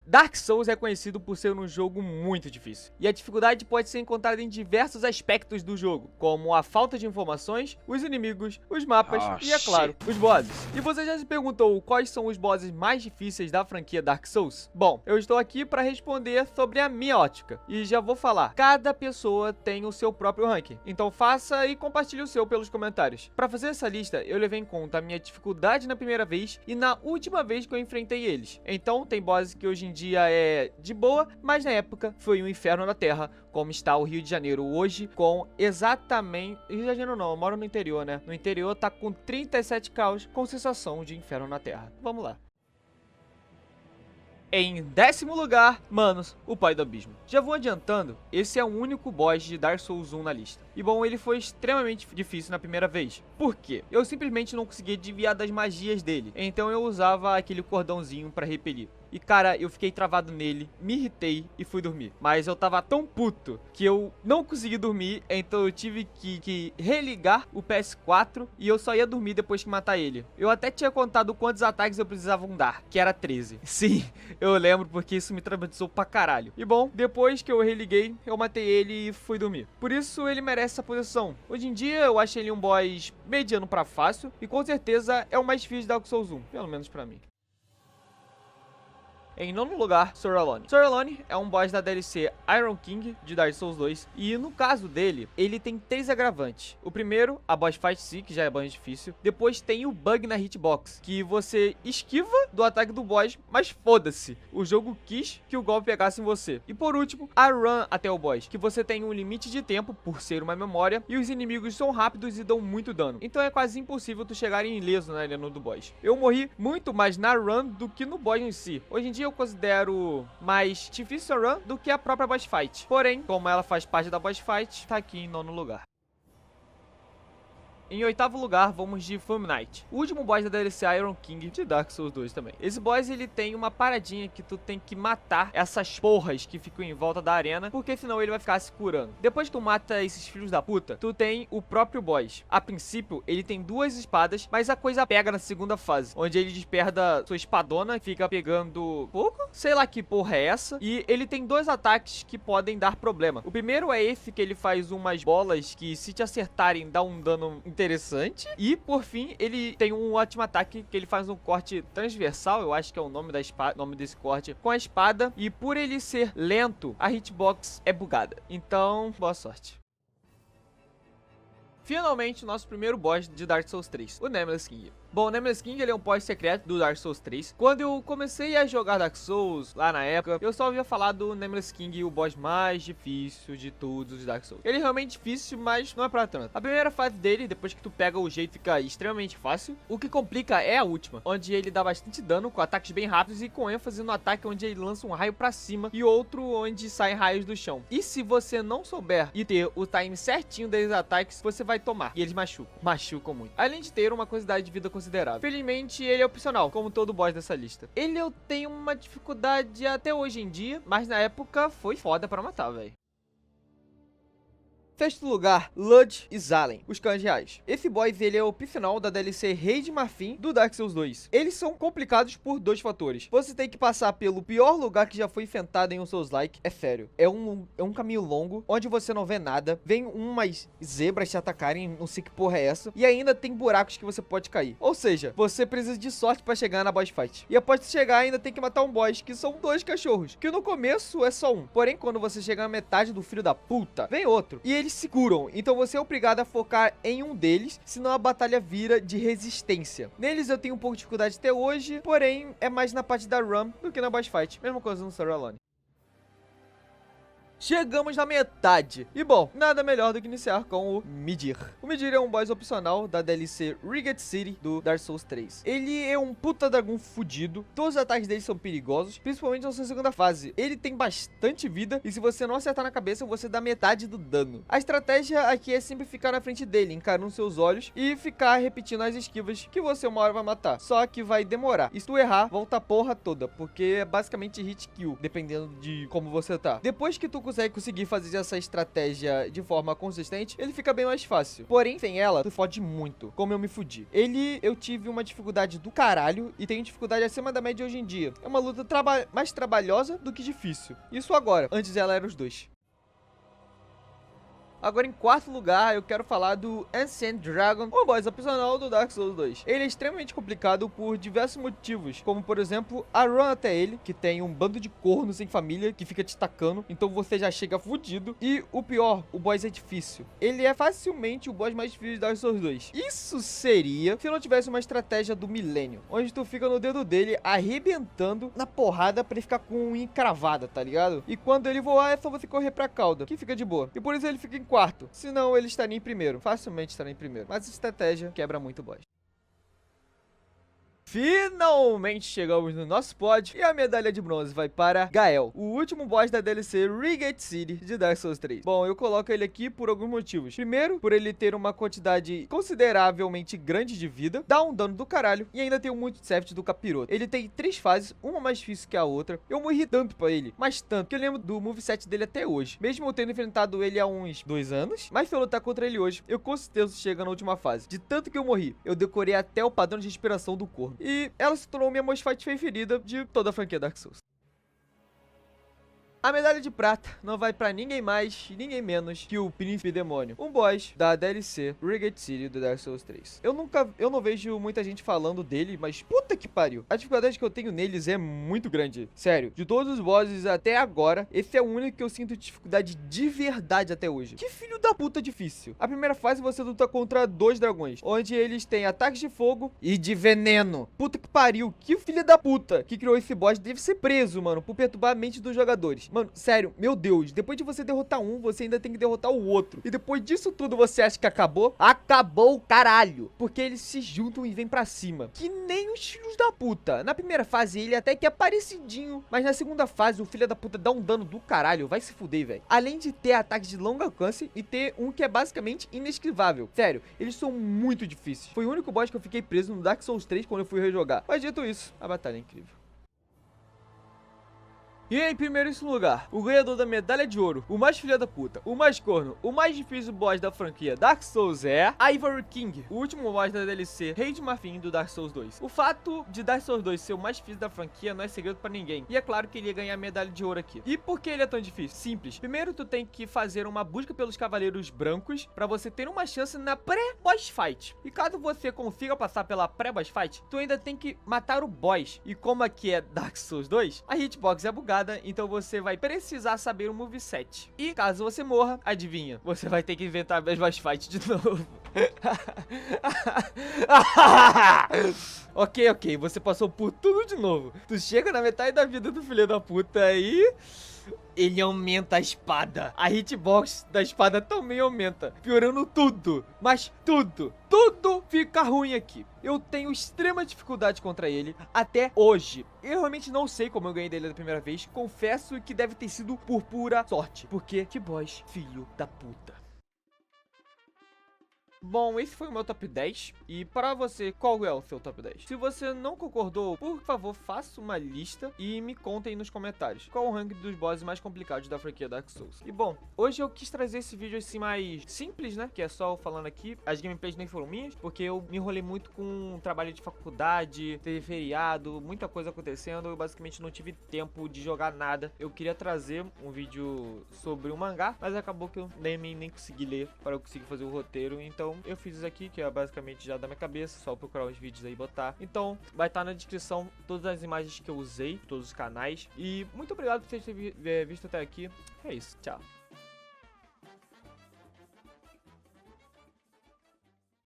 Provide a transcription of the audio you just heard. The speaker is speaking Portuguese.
Dark Souls é conhecido por ser um jogo muito difícil, e a dificuldade pode ser encontrada em diversos aspectos do jogo, como a falta de informações, os inimigos, os mapas e, é claro, os bosses. E você já se perguntou quais são os bosses mais difíceis da franquia Dark Souls? Bom, eu estou aqui para responder sobre a minha ótica, e já vou falar, cada pessoa tem o seu próprio ranking, então faça e compartilhe o seu pelos comentários. Para fazer essa lista, eu levei em conta a minha dificuldade na primeira vez e na última vez que eu enfrentei eles. Então tem bosses que hoje em dia é de boa, mas na época foi um inferno na Terra, como está o Rio de Janeiro hoje, com exatamente... Rio de Janeiro não, eu moro no interior, né? No interior tá com 37 graus, com sensação de inferno na Terra. Vamos lá. Em 10º lugar, Manos, o Pai do Abismo. Já vou adiantando, esse é o único boss de Dark Souls 1 na lista. E bom, ele foi extremamente difícil na primeira vez. Por quê? Eu simplesmente não conseguia desviar das magias dele, então eu usava aquele cordãozinho pra repelir. E cara, eu fiquei travado nele, me irritei e fui dormir. Mas eu tava tão puto que eu não consegui dormir, então eu tive que religar o PS4 e eu só ia dormir depois que matar ele. Eu até tinha contado quantos ataques eu precisava dar, que era 13. Sim, eu lembro porque isso me traumatizou pra caralho. E bom, depois que eu religuei, eu matei ele e fui dormir. Por isso ele merece essa posição. Hoje em dia eu acho ele um boss mediano pra fácil e com certeza é o mais difícil de Dark Souls 1, pelo menos pra mim. Em 9º lugar, Soralone. Soralone é um boss da DLC Iron King de Dark Souls 2 e no caso dele, ele tem 3 agravantes. O primeiro, a boss fight C, que já é bem difícil. Depois tem o bug na hitbox, que você esquiva do ataque do boss, mas foda-se, o jogo quis que o golpe pegasse em você. E por último, a run até o boss, que você tem um limite de tempo por ser uma memória e os inimigos são rápidos e dão muito dano. Então é quase impossível tu chegar ileso na arena do boss. Eu morri muito mais na run do que no boss em si. Hoje em dia eu considero mais difícil a run do que a própria boss fight. Porém, como ela faz parte da boss fight, tá aqui em 9º lugar. Em 8º lugar, vamos de Fum Knight, o último boss da DLC Iron King de Dark Souls 2 também. Esse boss, ele tem uma paradinha que tu tem que matar essas porras que ficam em volta da arena, porque senão ele vai ficar se curando. Depois que tu mata esses filhos da puta, tu tem o próprio boss. A princípio, ele tem 2 espadas, mas a coisa pega na segunda fase, onde ele desperda sua espadona, fica pegando pouco, sei lá que porra é essa, e ele tem 2 ataques que podem dar problema. O primeiro é esse, que ele faz umas bolas que se te acertarem dá um dano interessante. E por fim, ele tem um ótimo ataque que ele faz um corte transversal, eu acho que é o nome da espada, nome desse corte, com a espada. E por ele ser lento, a hitbox é bugada. Então, boa sorte. Finalmente, nosso primeiro boss de Dark Souls 3, o Nameless King. Bom, o Nameless King, ele é um boss secreto do Dark Souls 3. Quando eu comecei a jogar Dark Souls, lá na época, eu só ouvia falar do Nameless King, o boss mais difícil de todos os Dark Souls. Ele é realmente difícil, mas não é pra tanto. A primeira fase dele, depois que tu pega o jeito, fica extremamente fácil. O que complica é a última, onde ele dá bastante dano, com ataques bem rápidos e com ênfase no ataque onde ele lança um raio pra cima e outro onde saem raios do chão. E se você não souber e ter o time certinho desses ataques, você vai tomar. E eles machucam muito. Além de ter uma quantidade de vida considerável. Felizmente, ele é opcional, como todo boss dessa lista. Ele eu tenho uma dificuldade até hoje em dia, mas na época foi foda pra matar, velho. Sexto lugar, Lud e Zalen, os cães reais. Esse boss, ele é opcional da DLC Rei de Marfim do Dark Souls 2. Eles são complicados por 2 fatores. Você tem que passar pelo pior lugar que já foi enfrentado em um Souls-like. É sério, é um caminho longo, onde você não vê nada. Vem umas zebras te atacarem, não sei que porra é essa. E ainda tem buracos que você pode cair. Ou seja, você precisa de sorte pra chegar na boss fight. E após chegar, ainda tem que matar um boss, que são 2 cachorros. Que no começo é só um. Porém, quando você chegar na metade do filho da puta, vem outro. E eles se curam, então você é obrigado a focar em um deles, senão a batalha vira de resistência. Neles eu tenho um pouco de dificuldade até hoje, porém é mais na parte da run do que na boss fight. Mesma coisa no Soralone. Chegamos na metade. E bom, nada melhor do que iniciar com o Midir. O Midir é um boss opcional da DLC Riget City do Dark Souls 3. Ele é um puta dragão fudido. Todos os ataques dele são perigosos, principalmente na sua segunda fase. Ele tem bastante vida e se você não acertar na cabeça, você dá metade do dano. A estratégia aqui é sempre ficar na frente dele, encarando seus olhos e ficar repetindo as esquivas que você uma hora vai matar. Só que vai demorar. E se tu errar, volta a porra toda, porque é basicamente hit kill, dependendo de como você tá. Depois que tu conseguir fazer essa estratégia de forma consistente, ele fica bem mais fácil. Porém, sem ela, tu fode muito, como eu me fudi. Eu tive uma dificuldade do caralho e tenho dificuldade acima da média hoje em dia. É uma luta mais trabalhosa do que difícil. Isso agora, antes ela era os dois. Agora, em quarto lugar, eu quero falar do Ancient Dragon, o boss opcional do Dark Souls 2. Ele é extremamente complicado por diversos motivos, como, por exemplo, a run até ele, que tem um bando de cornos sem família que fica te tacando, então você já chega fudido. E o pior, o boss é difícil. Ele é facilmente o boss mais difícil de Dark Souls 2. Isso seria se não tivesse uma estratégia do milênio, onde tu fica no dedo dele arrebentando na porrada pra ele ficar com unha encravada, tá ligado? E quando ele voar, é só você correr pra cauda, que fica de boa. E por isso ele fica em quarto, senão ele estaria em primeiro, facilmente estaria em primeiro, mas a estratégia quebra muito o boss. Finalmente chegamos no nosso pódio e a medalha de bronze vai para Gael, o último boss da DLC Rigate City de Dark Souls 3. Bom, eu coloco ele aqui por alguns motivos. Primeiro, por ele ter uma quantidade consideravelmente grande de vida, dá um dano do caralho e ainda tem muito theft do capiroto. Ele tem 3 fases, uma mais difícil que a outra. Eu morri tanto pra ele, mas tanto, que eu lembro do moveset dele até hoje. Mesmo eu tendo enfrentado ele há uns 2 anos, mas se eu lutar contra ele hoje, eu com certeza chego na última fase. De tanto que eu morri, eu decorei até o padrão de respiração do corpo. E ela se tornou minha most fight preferida de toda a franquia Dark Souls. A medalha de prata não vai pra ninguém mais e ninguém menos que o Príncipe Demônio, um boss da DLC Rigate City do Dark Souls 3. Eu não vejo muita gente falando dele, mas puta que pariu. A dificuldade que eu tenho neles é muito grande. Sério, de todos os bosses até agora, esse é o único que eu sinto dificuldade de verdade até hoje. Que filho da puta difícil. A primeira fase você luta contra 2 dragões, onde eles têm ataques de fogo e de veneno. Puta que pariu, que filha da puta que criou esse boss deve ser preso, mano, por perturbar a mente dos jogadores. Mano, sério, meu Deus, depois de você derrotar um, você ainda tem que derrotar o outro. E depois disso tudo você acha que acabou? Acabou, caralho. Porque eles se juntam e vêm pra cima. Que nem os filhos da puta. Na primeira fase ele até que é parecidinho, mas na segunda fase o filho da puta dá um dano do caralho. Vai se fuder, velho. Além de ter ataques de longo alcance e ter um que é basicamente inesquivável. Sério, eles são muito difíceis. Foi o único boss que eu fiquei preso no Dark Souls 3 quando eu fui rejogar. Mas dito isso, a batalha é incrível. E em primeiro lugar, o ganhador da medalha de ouro, o mais filha da puta, o mais corno, o mais difícil boss da franquia Dark Souls é Ivory King, o último boss da DLC Rei de Marfim do Dark Souls 2. O fato de Dark Souls 2 ser o mais difícil da franquia não é segredo pra ninguém, e é claro que ele ia ganhar a medalha de ouro aqui. E por que ele é tão difícil? Simples. Primeiro tu tem que fazer uma busca pelos cavaleiros brancos pra você ter uma chance na pré-boss fight. E caso você consiga passar pela pré-boss fight, tu ainda tem que matar o boss. E como aqui é Dark Souls 2, a hitbox é bugada, então você vai precisar saber o moveset. E caso você morra, adivinha, você vai ter que inventar a mesma fight de novo. Ok, você passou por tudo de novo. Tu chega na metade da vida do filho da puta e ele aumenta a espada. A hitbox da espada também aumenta, piorando tudo. Mas tudo fica ruim aqui. Eu tenho extrema dificuldade contra ele até hoje. Eu realmente não sei como eu ganhei dele da primeira vez. Confesso que deve ter sido por pura sorte. Porque que boss filho da puta. Bom, esse foi o meu top 10. E para você, qual é o seu top 10? Se você não concordou, por favor, faça uma lista e me contem nos comentários qual o ranking dos bosses mais complicados da franquia Dark Souls. E bom, hoje eu quis trazer esse vídeo assim mais simples, né? Que é só eu falando aqui. As gameplays nem foram minhas, porque eu me enrolei muito com trabalho de faculdade, teve feriado, muita coisa acontecendo. Eu basicamente não tive tempo de jogar nada. Eu queria trazer um vídeo sobre um mangá, mas acabou que eu nem consegui ler para eu conseguir fazer o roteiro. Então eu fiz isso aqui, que é basicamente já da minha cabeça, só procurar os vídeos aí e botar. Então vai estar na descrição todas as imagens que eu usei, todos os canais. E muito obrigado por ter visto até aqui. É isso, tchau.